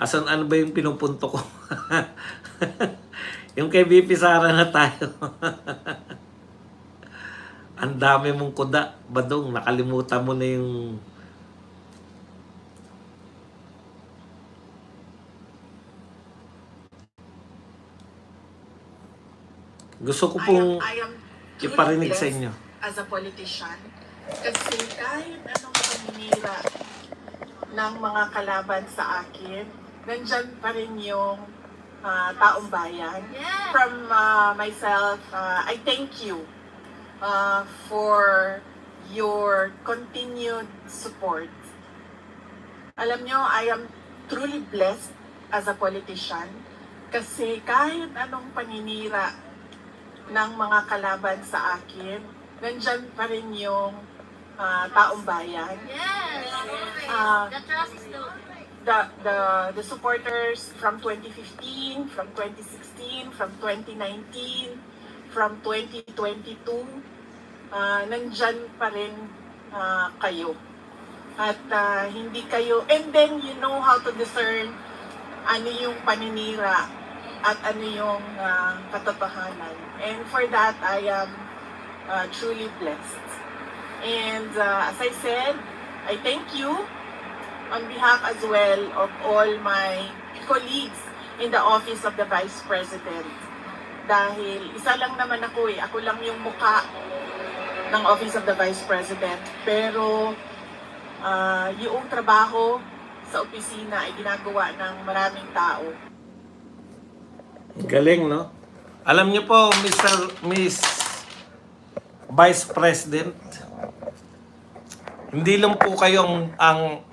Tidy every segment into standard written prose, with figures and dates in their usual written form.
Asan ano ba yung pinupunto ko? Yung kay VP Sara na tayo. Ang dami mong kuda, Badong. Nakalimutan mo na yung... Gusto ko pong iparinig sa inyo. As a politician, kasi kahit anong paninira ng mga kalaban sa akin, nandyan pa rin yung taong bayan. From myself, I thank you for your continued support. Alam nyo, I am truly blessed as a politician kasi kahit anong paninira ng mga kalaban sa akin, nandyan pa rin yung taong bayan. The supporters from 2015, from 2016, from 2019, from 2022, nandyan pa rin kayo. At hindi kayo, and then you know how to discern ano yung paninira at ano yung katotohanan. And for that, I am truly blessed. And as I said, I thank you on behalf as well of all my colleagues in the Office of the Vice President. Dahil isa lang naman ako ako lang yung mukha ng Office of the Vice President. Pero yung trabaho sa opisina ay ginagawa ng maraming tao. Galing, no? Alam niyo po, Miss Vice President, hindi lang po kayong ang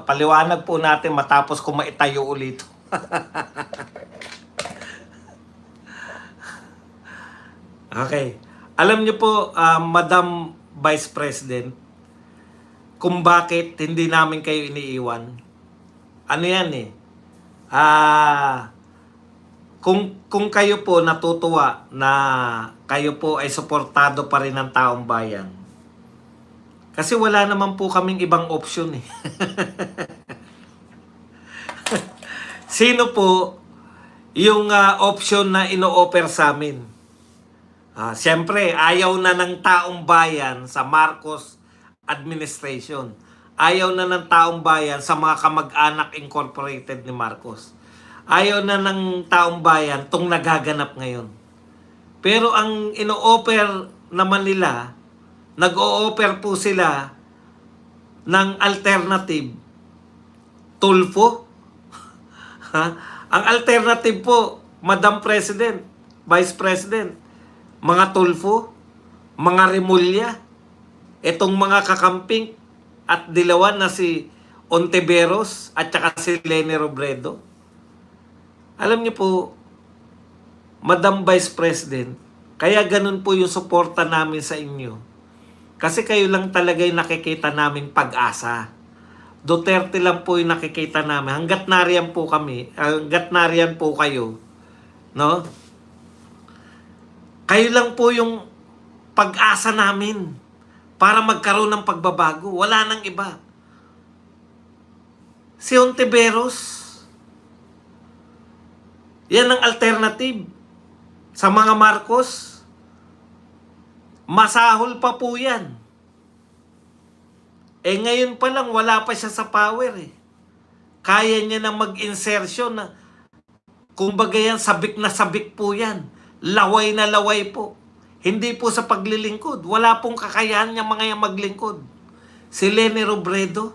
paliwanag po natin matapos ko maitayo ulit. Okay. Alam niyo po, Madam Vice President, kung bakit hindi namin kayo iniiwan. Ano yan eh? Kung kayo po natutuwa na kayo po ay suportado pa rin ng taong bayan. Kasi wala naman po kaming ibang option eh. Sino po yung option na ino-offer sa amin? Siyempre, ayaw na ng taong bayan sa Marcos administration. Ayaw na ng taong bayan sa mga kamag-anak incorporated ni Marcos. Ayaw na ng taong bayan tong nagaganap ngayon. Pero ang ino-offer naman nila, nag-o-offer po sila ng alternative. Tulfo? Ang alternative po, Madam President, Vice President, mga tulfo, mga remulya, itong mga kakamping at dilawan na si Ontiveros at saka si Leni Robredo. Alam niyo po, Madam Vice President, kaya ganun po yung suporta namin sa inyo. Kasi kayo lang talaga yung nakikita naming pag-asa. Duterte lang po yung nakikita namin. Hanggat nariyan po kami, hanggat nariyan po kayo, no? Kayo lang po yung pag-asa namin para magkaroon ng pagbabago. Wala nang iba. Si Ontiveros, yan ang alternative sa mga Marcos. Masahol pa po yan. Ngayon pa lang wala pa siya sa power eh. Kaya niya na mag-insertion na kumbaga yan, sabik na sabik po yan. Laway na laway po. Hindi po sa paglilingkod. Wala pong kakayahan niya mga yan maglingkod. Si Leni Robredo,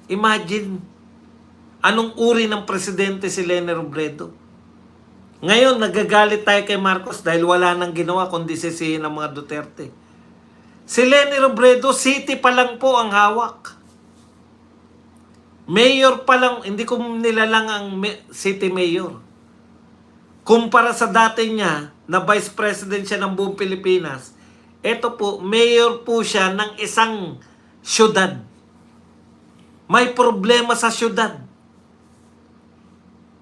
imagine, anong uri ng presidente si Leni Robredo? Ngayon, nagagalit tayo kay Marcos dahil wala nang ginawa kundi sisihin ng mga Duterte. Si Leni Robredo, city pa lang po ang hawak. Mayor pa lang, hindi ko nilalang ang city mayor. Kumpara sa dati niya, na Vice President siya ng buong Pilipinas, eto po, mayor po siya ng isang syudad. May problema sa syudad.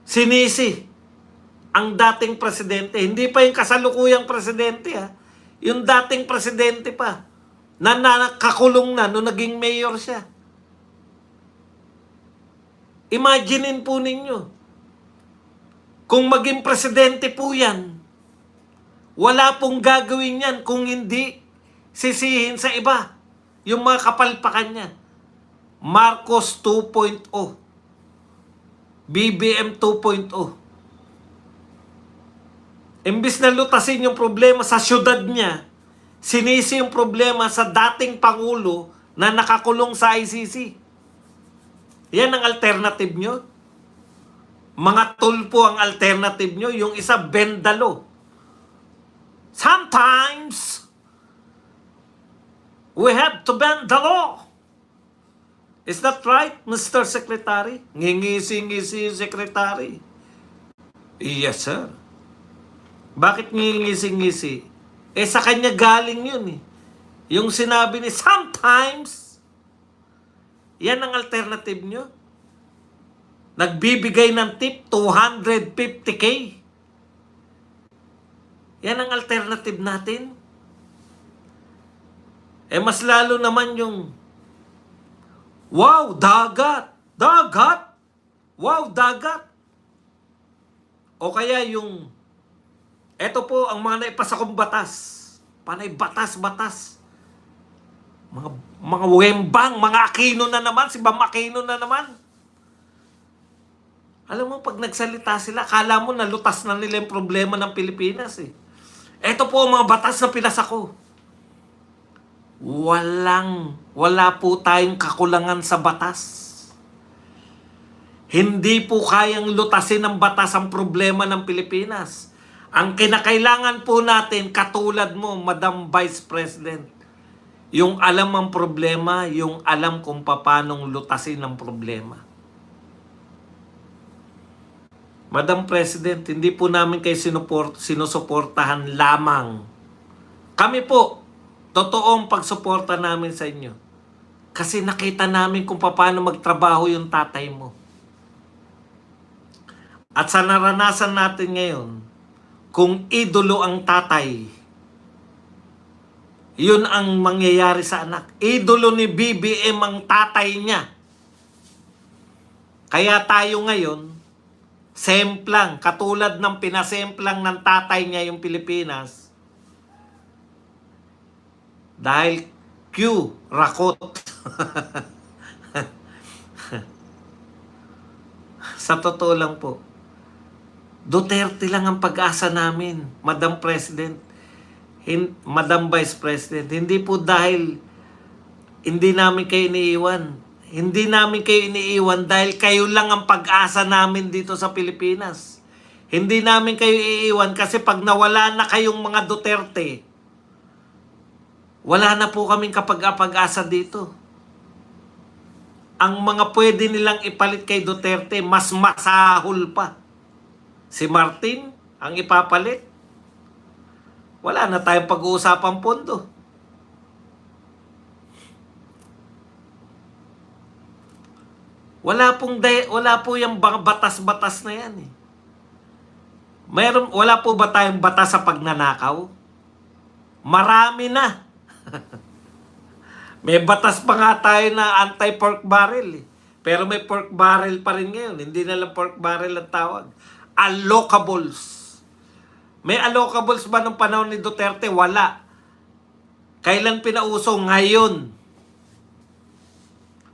Sinisi ang dating presidente. Hindi pa yung kasalukuyang presidente ha. Yung dating presidente pa. Na nakakulong na nung naging mayor siya. Imaginein po ninyo, kung maging presidente po yan, wala pong gagawin yan kung hindi sisihin sa iba. Yung mga kapalpakan niya. Marcos 2.0. BBM 2.0. Imbis na lutasin yung problema sa syudad niya, sinisi yung problema sa dating Pangulo na nakakulong sa ICC. Yan ang alternative nyo. Mga tulpo ang alternative nyo. Yung isa, bendalo. Sometimes, we have to bend the law. Is that right, Mr. Secretary? Ngingisi-ngisi yung Secretary. Yes, sir. Bakit ngingisi-ngisi? Sa kanya galing yun eh. Yung sinabi ni sometimes, yan ang alternative nyo. Nagbibigay ng tip 250K. Yan ang alternative natin. Mas lalo naman yung wow, dagat! Dagat! Wow, dagat! O kaya yung eto po ang mga naipasa kong batas. Panay batas-batas. Mga wembang, mga Aquino na naman, si Bam Aquino na naman. Alam mo, pag nagsalita sila, kala mo nalutas na nila yung problema ng Pilipinas eh. Eto po ang mga batas na pinasa ko. Wala po tayong kakulangan sa batas. Hindi po kayang lutasin ng batas ang problema ng Pilipinas. Ang kinakailangan po natin, katulad mo, Madam Vice President, yung alam ang problema, yung alam kung paanong lutasin ang problema. Madam President, hindi po namin kayo sinusuportahan lamang. Kami po, totoong pagsuporta namin sa inyo. Kasi nakita namin kung paano magtrabaho yung tatay mo. At sa naranasan natin ngayon, kung idolo ang tatay, yun ang mangyayari sa anak. Idolo ni BBM ang tatay niya. Kaya tayo ngayon, semplang, katulad ng pinasemplang ng tatay niya yung Pilipinas, dahil Q, rakot. Sa totoo lang po, Duterte lang ang pag-asa namin, Madam President, Madam Vice President. Hindi po dahil hindi namin kayo iniiwan. Hindi namin kayo iniiwan dahil kayo lang ang pag-asa namin dito sa Pilipinas. Hindi namin kayo iiwan kasi pag nawala na kayong mga Duterte, wala na po kaming kapag-asa dito. Ang mga pwede nilang ipalit kay Duterte, mas masahol pa. Si Martin, ang ipapalit. Wala na tayong pag-uusapang pondo. Wala po yung batas-batas na yan eh. Wala po ba tayong batas sa pagnanakaw? Marami na. May batas pa nga tayo na anti-pork barrel eh. Pero may pork barrel pa rin ngayon. Hindi na lang pork barrel ang tawag. Allocables. May allocables ba nung panahon ni Duterte? Wala. Kailan pinauso? Ngayon.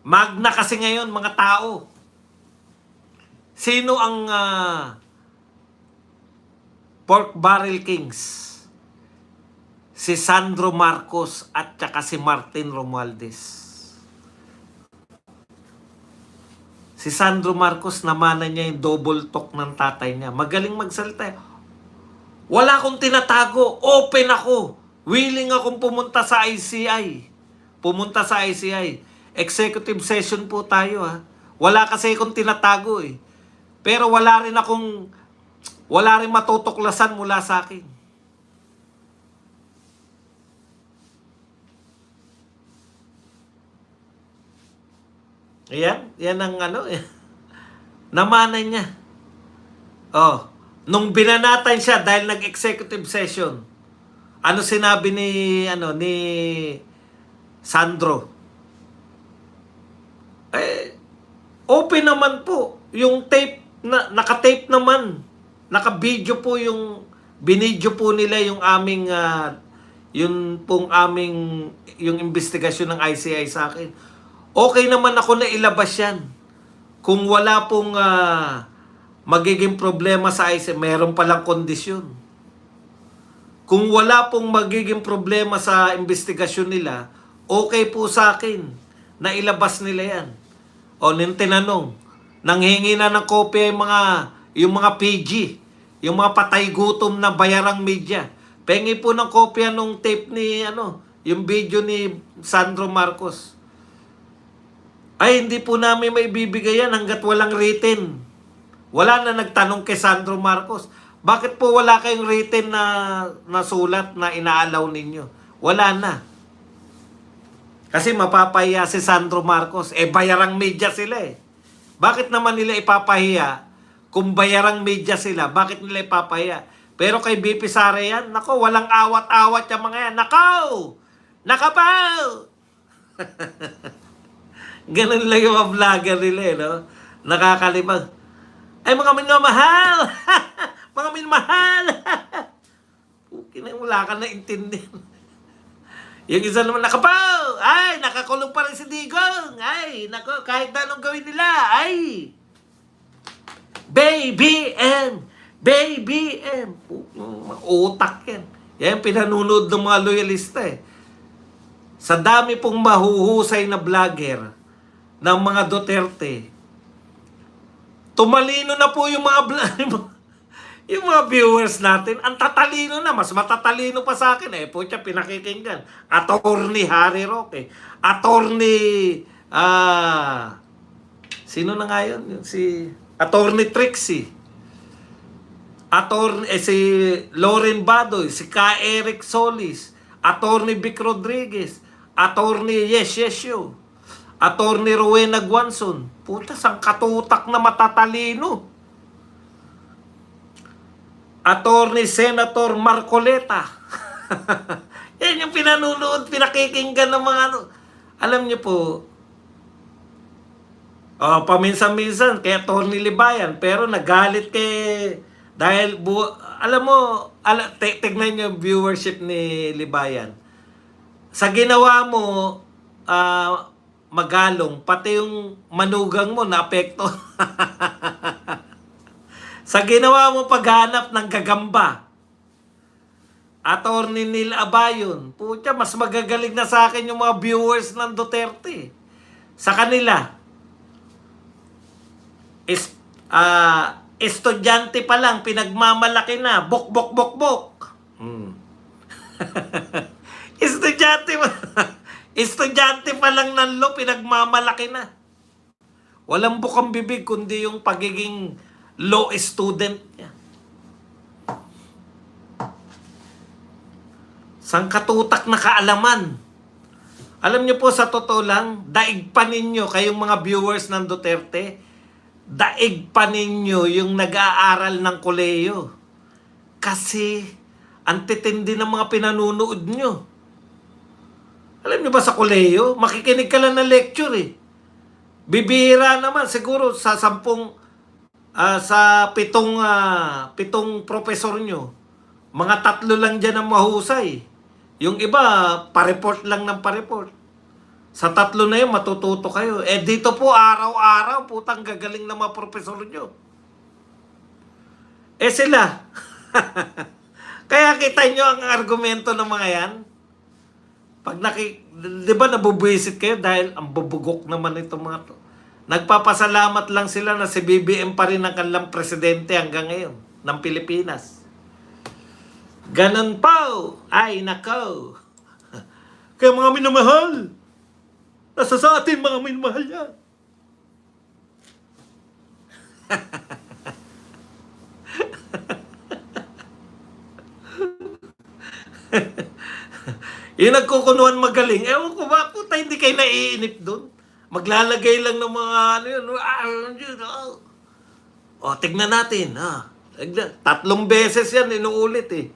Magna kasi ngayon, mga tao. Sino ang pork barrel kings? Si Sandro Marcos at saka si Martin Romualdez. Si Sandro Marcos, namana niya yung double talk ng tatay niya. Magaling magsalita. Wala akong tinatago. Open ako. Willing akong pumunta sa ICI. Pumunta sa ICI. Executive session po tayo ha. Wala kasi akong tinatago eh. Pero wala rin matutuklasan mula sa akin. Yan ang namana niya. Nung binanatan siya dahil nag-executive session, ano sinabi ni Sandro? Open naman po. Yung tape, naka-tape naman. Naka-video po yung, binidyo po nila yung aming, yung investigasyon ng ICI sa akin. Okay naman ako na ilabas yan. Kung wala pong magiging problema sa ICI, meron palang kondisyon. Kung wala pong magiging problema sa investigasyon nila, okay po sa akin na ilabas nila yan. O nung tinanong, nanghingi na ng kopya yung mga PG, yung mga patay gutom na bayarang media. Pengi po ng kopya nung tape ni, yung video ni Sandro Marcos. Ay, hindi po namin maibibigay yan hanggat walang written. Wala na nagtanong kay Sandro Marcos. Bakit po wala kayong written na sulat na inaalaw ninyo? Wala na. Kasi mapapahiya si Sandro Marcos. Bayarang media sila eh. Bakit naman nila ipapahiya kung bayarang media sila? Bakit nila ipapahiya? Pero kay BP Sara yan, nako, walang awat-awat yung mga yan. Nakaw! Nakapaw! Ganun lang yung mga vlogger nila eh, no? Nakakalimang. Ay, mga minamahal! Mga minamahal! Wala ka na intindihan. Yung isa naman, nakapaw! Ay, nakakulong pa rin si Digong! Ay, nako, kahit na anong gawin nila, ay! Baby M! Baby M! Utak yan. Yan, pinanunood ng mga loyalista eh. Sa dami pong mahuhusay na vlogger ng mga Duterte, tumalino na po yung mga yung mga viewers natin. Ang tatalino na, mas matatalino pa sa akin eh. Pucha, pinakikinggan. Attorney Harry Roque. Attorney sino na nga yun? Si Attorney Trixie. Attorney si Loren Badoy, si Ka Eric Solis, Attorney Vic Rodriguez, Attorney Yes Yo, Attorney Rowena Guanzon. Puta, sang katutak na matatalino. Attorney Senator Marcoleta. Yan yung pinanunood, pinakikinggan ng mga Alam niyo po, paminsan-minsan kay Attorney Libayan, pero nagalit dahil alam mo, tignan niyo viewership ni Libayan. Sa ginawa mo, Magalong, pati yung manugang mo naapekto. Sa ginawa mo paghanap ng gagamba, Attorney Neil Abayon, pucha, mas magagaling na sa akin yung mga viewers ng Duterte. Sa kanila, estudyante pa lang, pinagmamalaki na, bok. Estudyante pa lang ng law, pinagmamalaki na. Walang bukang bibig, kundi yung pagiging law student niya. Sangkatutak na kaalaman. Alam niyo po, sa totoo lang, daig pa ninyo, kayong mga viewers ng Duterte, daig pa ninyo yung nag-aaral ng koleyo. Kasi, ang titindi ng mga pinanunood nyo. Alam niyo ba sa koleyo, makikinig ka lang ng lecture eh. Bibihira naman, siguro sa 10 sa pitong professor nyo, mga 3 lang dyan ang mahusay. Yung iba, pa-report lang ng pa-report. Sa 3 na yun, matututo kayo. Dito po, araw-araw, putang gagaling ng mga professor nyo. Sila. Kaya kita nyo ang argumento ng mga yan. Pag di ba nabubwisit kayo dahil ang bubugok naman itong mga to. Nagpapasalamat lang sila na si BBM pa rin ang kanilang presidente hanggang ngayon ng Pilipinas. Ganon po. Ay, nako. Kaya mga minamahal, nasa sa atin mga minamahal yan. Yung nagkukunuan magaling, ewan ko ba, puta, hindi kayo naiinip doon. Maglalagay lang ng mga tignan natin. 3 beses yan, inuulit eh.